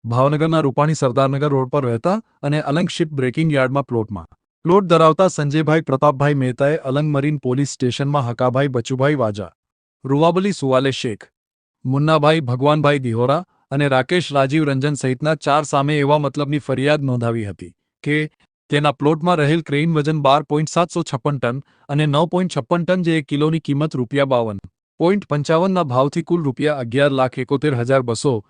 ભાવનગરના રૂપાણી સરદારનગર રોડ પર રહેતા અને અલંગ શિપ બ્રેકિંગ યાર્ડમાં પ્લોટ ધરાવતા સંજયભાઈ પ્રતાપભાઈ મહેતાએ અલંગ મરીન પોલીસ સ્ટેશનમાં હકાભાઈ બચુભાઈ વાજા, રૂવાબલી સુવાલે શેખ, મુન્નાભાઈ ભગવાનભાઈ દિહોરા અને રાકેશ રાજીવ રંજન સહિતના 4 સામે એવા મતલબની ફરિયાદ નોંધાવી હતી કે તેના પ્લોટમાં રહેલ ક્રેઇન વજન 12.756 ટન અને 9.56 ટન જે 1 કિલોની કિંમત ₹52.55ના ભાવથી કુલ ₹11,71,296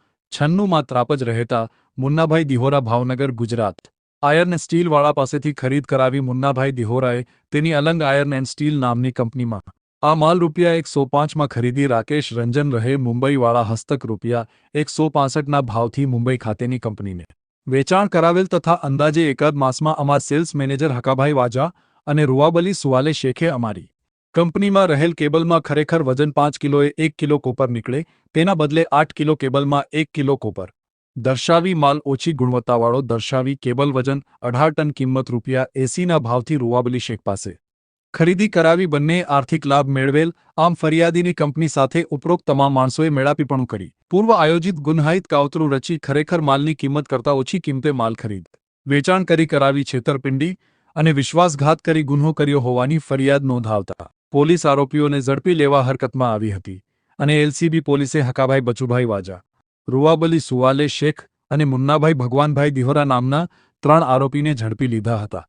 માં ત્રાપજ રહેતા મુન્નાભાઈ દિહોરા ભાવનગર ગુજરાત આયર્ન સ્ટીલવાળા પાસેથી ખરીદ કરાવી મુન્નાભાઈ દિહોરાએ તેની અલંગ આયર્ન એન્ડ સ્ટીલ નામની કંપનીમાં આ માલ ₹105માં ખરીદી રાકેશ રંજન રહે મુંબઈવાળા હસ્તક ₹165ના ભાવથી મુંબઈ ખાતેની કંપનીને વેચાણ કરાવેલ તથા અંદાજે 1 માસમાં અમાર સેલ્સ મેનેજર હકાભાઈ વાજા અને રૂવાબલી સુવાલે શેખે અમારી કંપનીમાં રહેલ કેબલમાં ખરેખર વજન 5 કિલોએ 1 કિલો કોપર નીકળે તેના બદલે 8 કિલો કેબલમાં 1 કિલો કોપર દર્શાવી માલ ઓછી ગુણવત્તાવાળો દર્શાવી કેબલ વજન 18 ટન કિંમત ₹80ના ભાવથી રૂવાબલી શેખ પાસે ખરીદી કરાવી બંને આર્થિક લાભ મેળવેલ આમ ફરિયાદીની કંપની સાથે ઉપરોક્ત તમામ માણસોએ મેળાપીપણું કરી પૂર્વ આયોજિત ગુન્હાહિત કાવતરું રચી ખરેખર માલની કિંમત કરતાં ઓછી કિંમતે માલ ખરીદ વેચાણ કરી કરાવી છેતરપિંડી અને વિશ્વાસઘાત કરી ગુન્હો કર્યો હોવાની ફરિયાદ નોંધાવતા પોલીસ આરોપીઓને ઝડપી લેવા હરકતમાં આવી હતી અને એલસીબી પોલીસે હકાભાઈ બચુભાઈ વાજા, રૂવાબલી સુવાલે શેખ અને મુન્નાભાઈ ભગવાનભાઈ દિહોરા નામના 3 આરોપીને ઝડપી લીધા હતા।